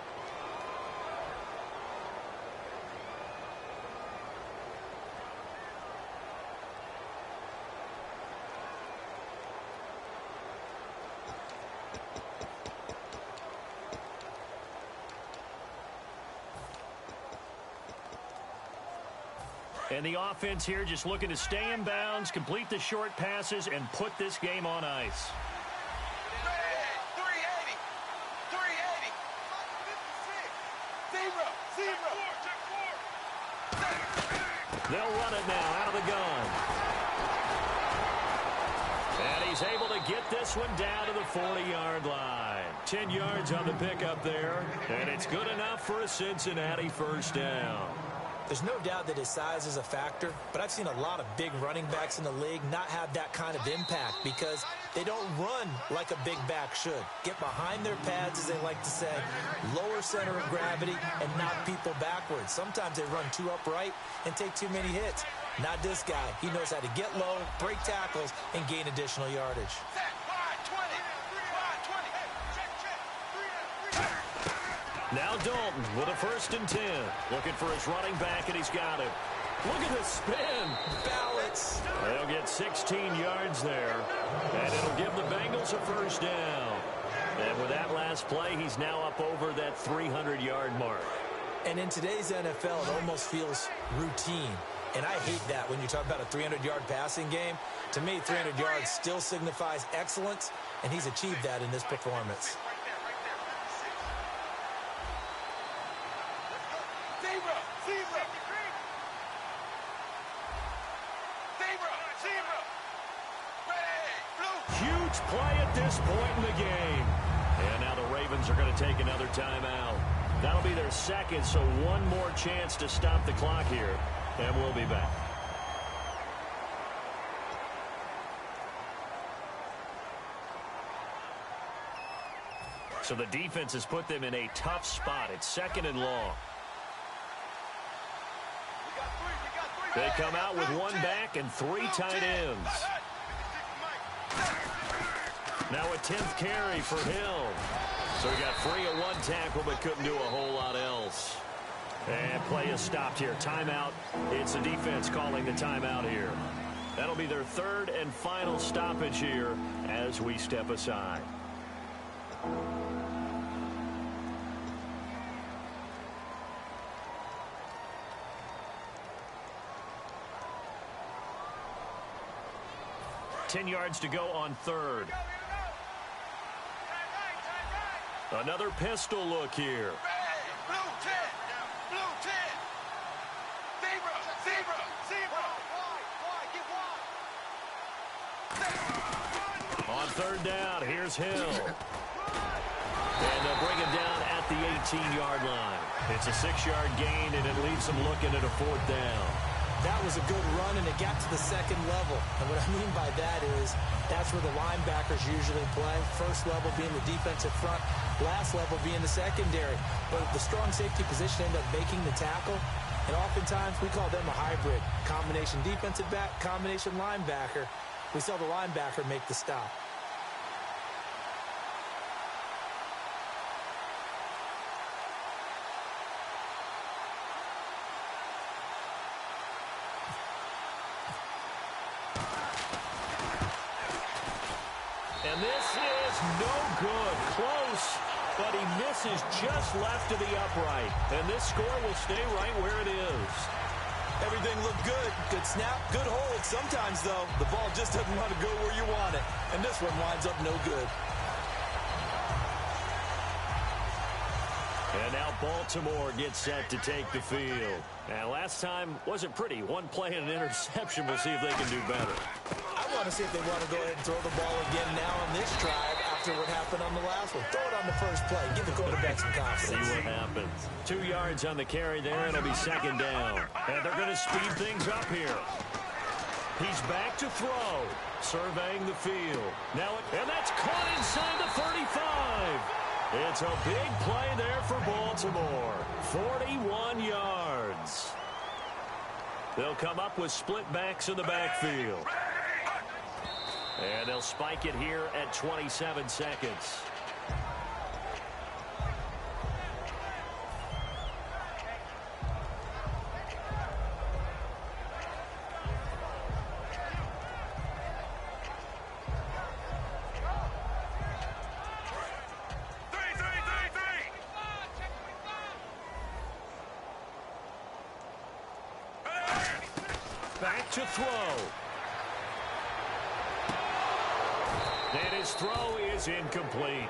And the offense here just looking to stay in bounds, complete the short passes, and put this game on ice. 380. 380. 0. They'll run it now out of the gun. And he's able to get this one down to the 40-yard line. 10 yards on the pickup there, and it's good enough for a Cincinnati first down. There's no doubt that his size is a factor, but I've seen a lot of big running backs in the league not have that kind of impact because they don't run like a big back should. Get behind their pads, as they like to say, lower center of gravity, and knock people backwards. Sometimes they run too upright and take too many hits. Not this guy. He knows how to get low, break tackles, and gain additional yardage. Now Dalton with a 1st and 10. Looking for his running back, and he's got it. Look at the spin. Balance. They'll get 16 yards there, and it'll give the Bengals a first down. And with that last play, he's now up over that 300-yard mark. And in today's NFL, it almost feels routine. And I hate that when you talk about a 300-yard passing game. To me, 300 yards still signifies excellence, and he's achieved that in this performance. Huge play at this point in the game. And now the Ravens are going to take another timeout. That'll be their second, so one more chance to stop the clock here. And we'll be back. So the defense has put them in a tough spot. It's 2nd and long. They come out with 1 back and 3 tight ends. Now a 10th carry for Hill. So he got free of 1 tackle but couldn't do a whole lot else. And play is stopped here. Timeout. It's the defense calling the timeout here. That'll be their 3rd and final stoppage here as we step aside. Ten yards to go on 3rd. Another pistol look here. Blue 10. Zebra. On 3rd down, here's Hill. And they'll bring him down at the 18-yard line. It's a 6-yard gain, and it leaves them looking at a 4th down. That was a good run, and it got to the 2nd level. And what I mean by that is that's where the linebackers usually play. First level being the defensive front, last level being the secondary. But the strong safety position ended up making the tackle. And oftentimes we call them a hybrid. Combination defensive back, combination linebacker. We saw the linebacker make the stop. And this is no good. Close, but he misses just left of the upright. And this score will stay right where it is. Everything looked good. Good snap, good hold. Sometimes, though, the ball just doesn't want to go where you want it. And this one winds up no good. And now Baltimore gets set to take the field. And last time wasn't pretty. 1 play and an interception. We'll see if they can do better. I want to see if they want to go ahead and throw the ball again now on this drive after what happened on the last one. Throw it on the first play. Give the quarterback some confidence. See what happens. 2 yards on the carry there, and it'll be 2nd down. And they're going to speed things up here. He's back to throw, surveying the field. And that's caught inside the 35. It's a big play there for Baltimore. 41 yards. They'll come up with split backs in the backfield. And they'll spike it here at 27 seconds. Back to throw. And his throw is incomplete.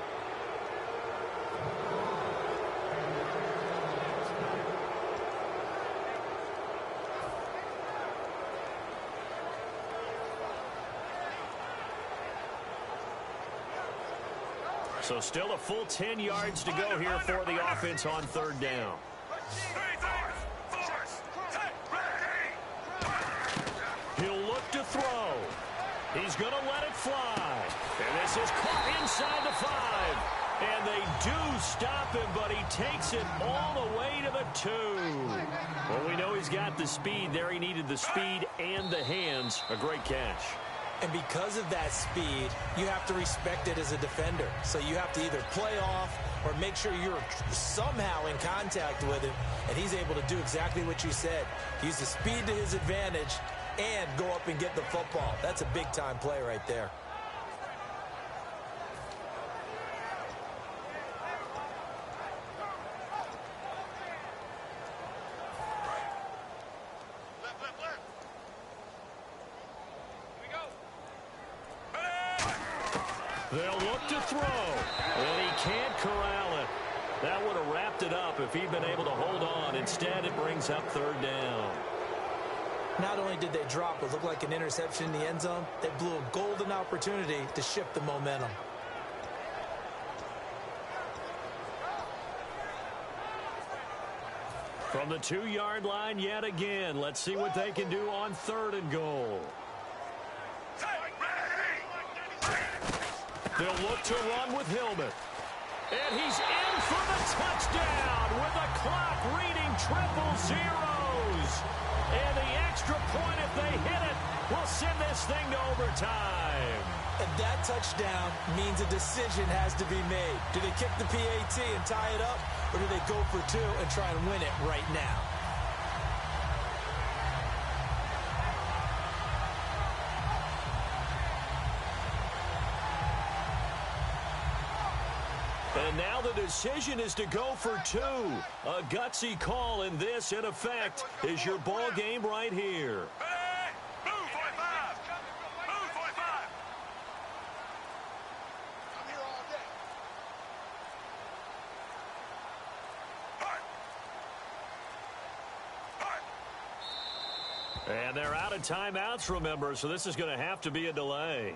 So still a full 10 yards to go here for the offense on third down. He'll look to throw. He's going to let it fly. And this is caught inside the 5. And they do stop him, but he takes it all the way to the 2. Well, we know he's got the speed there. He needed the speed and the hands. A great catch. And because of that speed, you have to respect it as a defender. So you have to either play off or make sure you're somehow in contact with him. And he's able to do exactly what you said. Use the speed to his advantage and go up and get the football. That's a big-time play right there. They'll look to throw, and he can't corral it. That would have wrapped it up if he'd been able to hold on. Instead, it brings up third down. Not only did they drop what looked like an interception in the end zone, they blew a golden opportunity to shift the momentum. From the 2-yard line yet again. Let's see what they can do on 3rd and goal. They'll look to run with Hillman. And he's in for the touchdown with the clock reading triple zeros. And the extra point, if they hit it, will send this thing to overtime. And that touchdown means a decision has to be made. Do they kick the PAT and tie it up, or do they go for 2 and try and win it right now? And now the decision is to go for 2. A gutsy call, and this, in effect, is your ball game right here. Move, 45! Move, 45! I'm here all day. And they're out of timeouts, remember, so this is going to have to be a delay.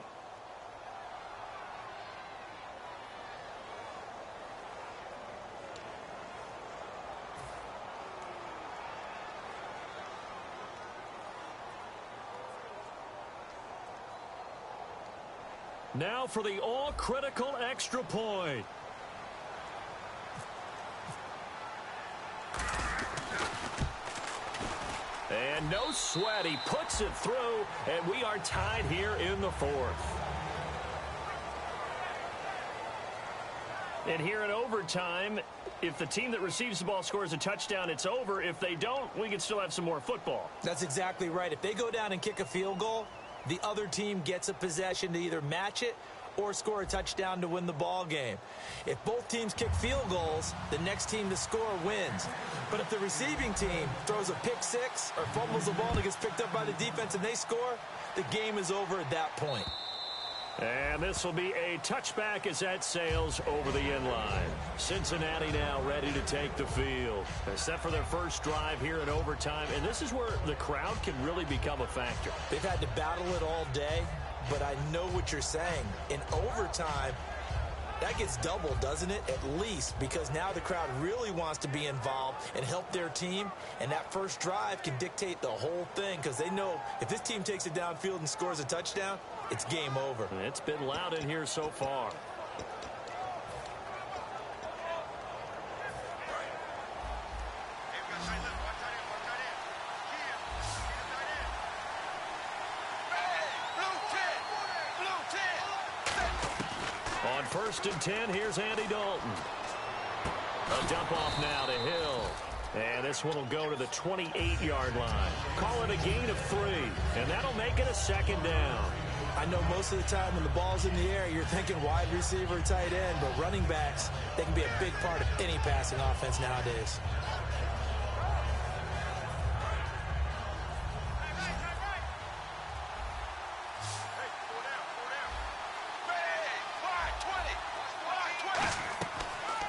Now for the all-critical extra point. And no sweat. He puts it through, and we are tied here in the 4th. And here in overtime, if the team that receives the ball scores a touchdown, it's over. If they don't, we can still have some more football. That's exactly right. If they go down and kick a field goal, the other team gets a possession to either match it or score a touchdown to win the ball game. If both teams kick field goals, the next team to score wins. But if the receiving team throws a pick 6 or fumbles the ball and it gets picked up by the defense and they score, the game is over at that point. And this will be a touchback as that sails over the end line. Cincinnati now ready to take the field. Except for their first drive here in overtime. And this is where the crowd can really become a factor. They've had to battle it all day, but I know what you're saying. In overtime, That gets doubled, doesn't it? At least, because now the crowd really wants to be involved and help their team, and that first drive can dictate the whole thing because they know if this team takes it downfield and scores a touchdown, it's game over. It's been loud in here so far. On 1st and 10, here's Andy Dalton. A dump off now to Hill. And this one will go to the 28-yard line. Call it a gain of 3, and that'll make it a 2nd down. I know most of the time when the ball's in the air, you're thinking wide receiver, tight end, but running backs, they can be a big part of any passing offense nowadays.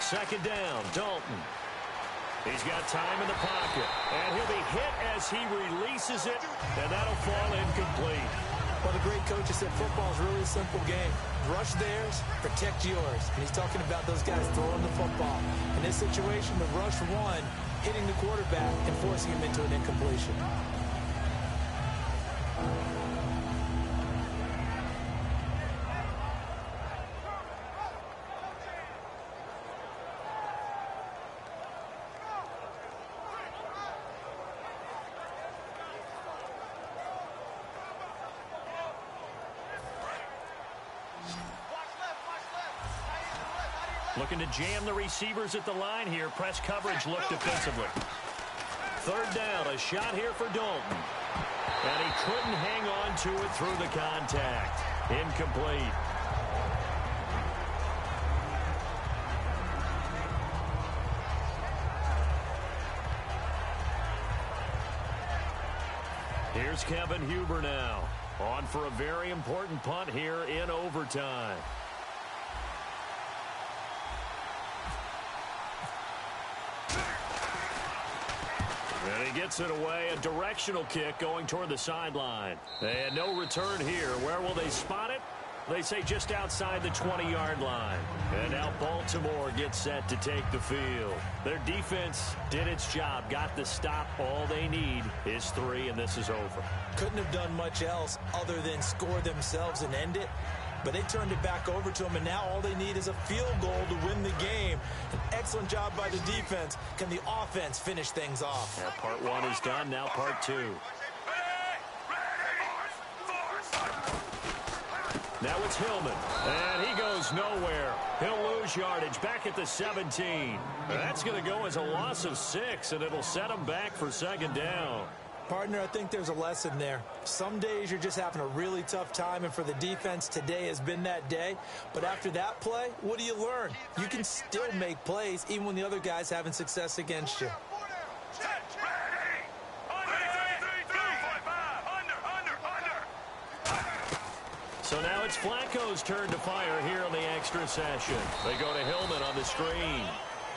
Second down, Dalton. He's got time in the pocket, and he'll be hit as he releases it, and that'll fall incomplete. Well, the great coach has said football is really a simple game. Rush theirs, protect yours. And he's talking about those guys throwing the football. In this situation, the rush one, hitting the quarterback and forcing him into an incompletion. Looking to jam the receivers at the line here. Press coverage look defensively. 3rd down, a shot here for Dalton. And he couldn't hang on to it through the contact. Incomplete. Here's Kevin Huber now. On for a very important punt here in overtime. And he gets it away. A directional kick going toward the sideline. And no return here. Where will they spot it? They say just outside the 20-yard line. And now Baltimore gets set to take the field. Their defense did its job, got the stop. All they need is 3, and this is over. Couldn't have done much else other than score themselves and end it. But they turned it back over to them, and now all they need is a field goal to win the game. An excellent job by the defense. Can the offense finish things off? Yeah, part 1 is done. Now part 2. Now it's Hillman, and he goes nowhere. He'll lose yardage back at the 17. That's going to go as a loss of 6, and it'll set him back for 2nd down. Partner, I think there's a lesson there. Some days you're just having a really tough time, and for the defense, today has been that day. But after that play, what do you learn? You can still make plays even when the other guy's having success against you. So now it's Flacco's turn to fire here in the extra session. They go to Hillman on the screen.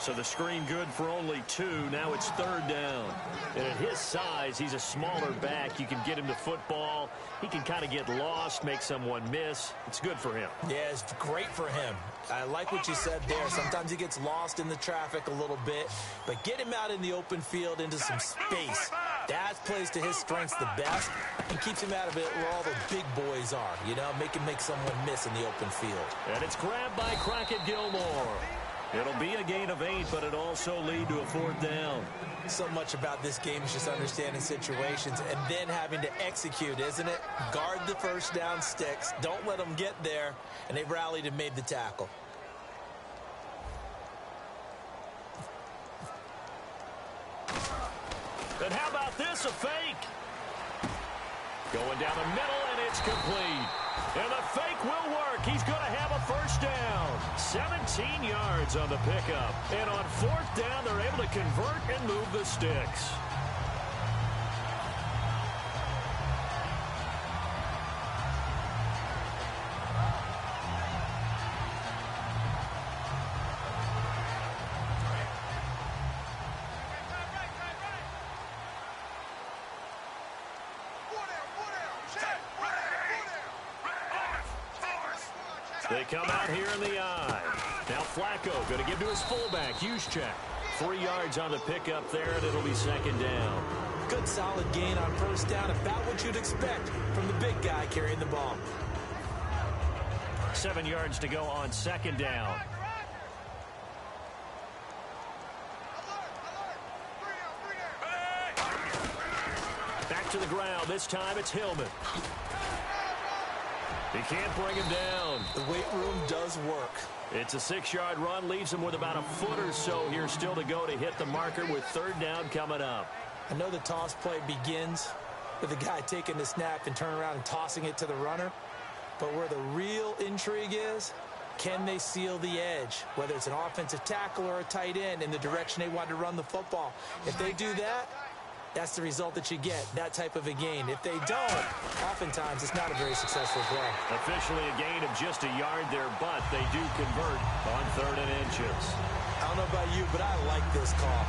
So the screen good for only 2. Now it's 3rd down. And at his size, he's a smaller back. You can get him to football. He can kind of get lost, make someone miss. It's good for him. Yeah, it's great for him. I like what you said there. Sometimes he gets lost in the traffic a little bit. But get him out in the open field into some space. That plays to his strengths the best and keeps him out of it where all the big boys are. You know, make someone miss in the open field. And it's grabbed by Crockett Gilmore. It'll be a gain of 8, but it also lead to a 4th down. So much about this game is just understanding situations and then having to execute, isn't it? Guard the first down sticks. Don't let them get there. And they rallied and made the tackle. And how about this, a fake? Going down the middle, and it's complete. And the fake will work. He's going to have a 1st down. 17 yards on the pickup. And on 4th down, they're able to convert and move the sticks. They come out here in the eye. Now Flacco going to give to his fullback, Juszczyk. 3 yards on the pickup there, and it'll be second down. Good solid gain on first down, about what you'd expect from the big guy carrying the ball. 7 yards to go on second down. Back to the ground. This time it's Hillman. He can't bring him down. The weight room does work. It's a 6-yard run. Leaves him with about a foot or so here still to go to hit the marker with third down coming up. I know the toss play begins with the guy taking the snap and turning around and tossing it to the runner. But where the real intrigue is, can they seal the edge? Whether it's an offensive tackle or a tight end in the direction they want to run the football. If they do that, that's the result that you get, that type of a gain. If they don't, oftentimes it's not a very successful play. Officially a gain of just a yard there, but they do convert on 3rd and inches. I don't know about you, but I like this call.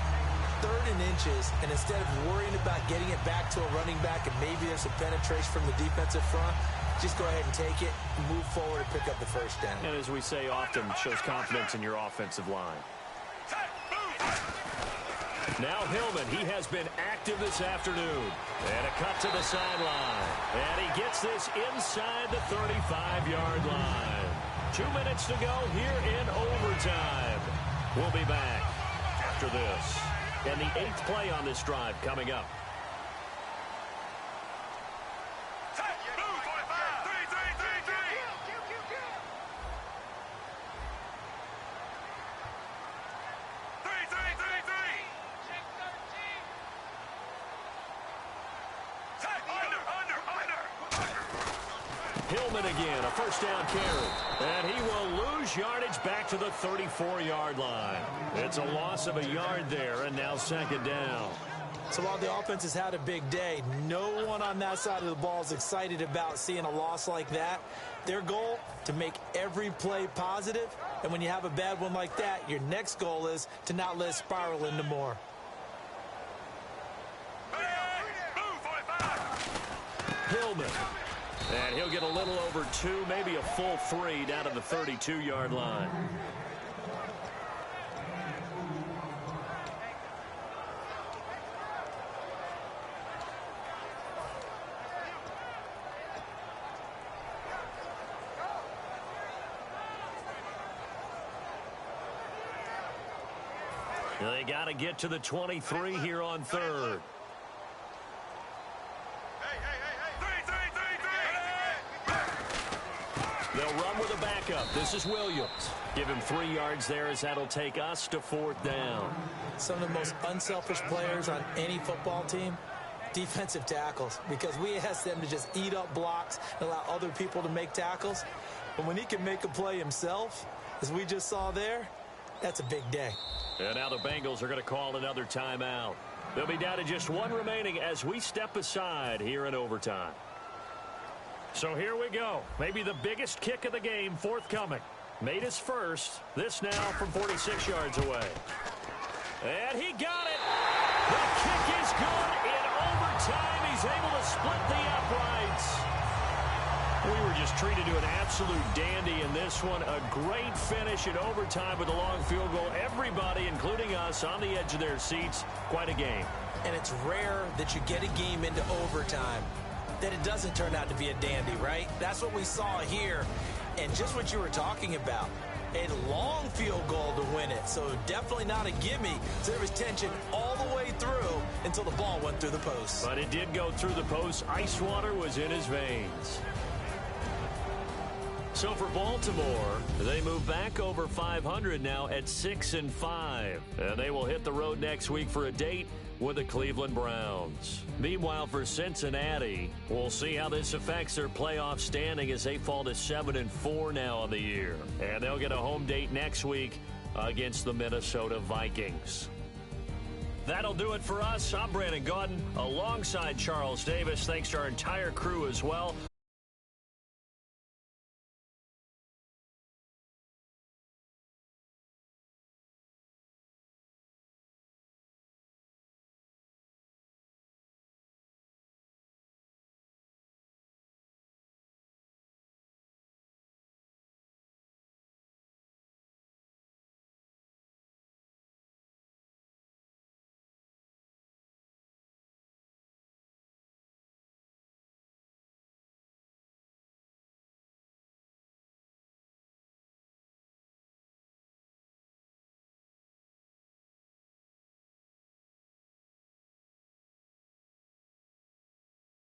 3rd and inches, and instead of worrying about getting it back to a running back and maybe there's some penetration from the defensive front, just go ahead and take it, move forward, and pick up the first down. And as we say often, shows confidence in your offensive line. Now Hillman, he has been active this afternoon. And a cut to the sideline. And he gets this inside the 35-yard line. 2 minutes to go here in overtime. We'll be back after this. And the 8th play on this drive coming up. Hillman again, a first down carry. And he will lose yardage back to the 34-yard line. It's a loss of a yard there, and now second down. So while the offense has had a big day, no one on that side of the ball is excited about seeing a loss like that. Their goal, to make every play positive. And when you have a bad one like that, your next goal is to not let it spiral into more. Hillman. And he'll get a little over 2, maybe a full 3 down to the 32-yard line. They got to get to the 23 here on 3rd. They'll run with a backup. This is Williams. Give him 3 yards there as that'll take us to 4th down. Some of the most unselfish players on any football team, defensive tackles, because we ask them to just eat up blocks and allow other people to make tackles. But when he can make a play himself, as we just saw there, that's a big day. And now the Bengals are going to call another timeout. They'll be down to just 1 remaining as we step aside here in overtime. So here we go. Maybe the biggest kick of the game forthcoming. Made his first. This now from 46 yards away. And he got it. The kick is good in overtime. He's able to split the uprights. We were just treated to an absolute dandy in this one. A great finish in overtime with a long field goal. Everybody, including us, on the edge of their seats. Quite a game. And it's rare that you get a game into overtime that it doesn't turn out to be a dandy, right? That's what we saw here. And just what you were talking about, a long field goal to win it. So definitely not a gimme. So there was tension all the way through until the ball went through the post. But it did go through the post. Ice water was in his veins. So for Baltimore, they move back over 500 now at 6-5. And they will hit the road next week for a date with the Cleveland Browns. Meanwhile, for Cincinnati, we'll see how this affects their playoff standing as they fall to 7-4 now on the year. And they'll get a home date next week against the Minnesota Vikings. That'll do it for us. I'm Brandon Gaudin alongside Charles Davis. Thanks to our entire crew as well.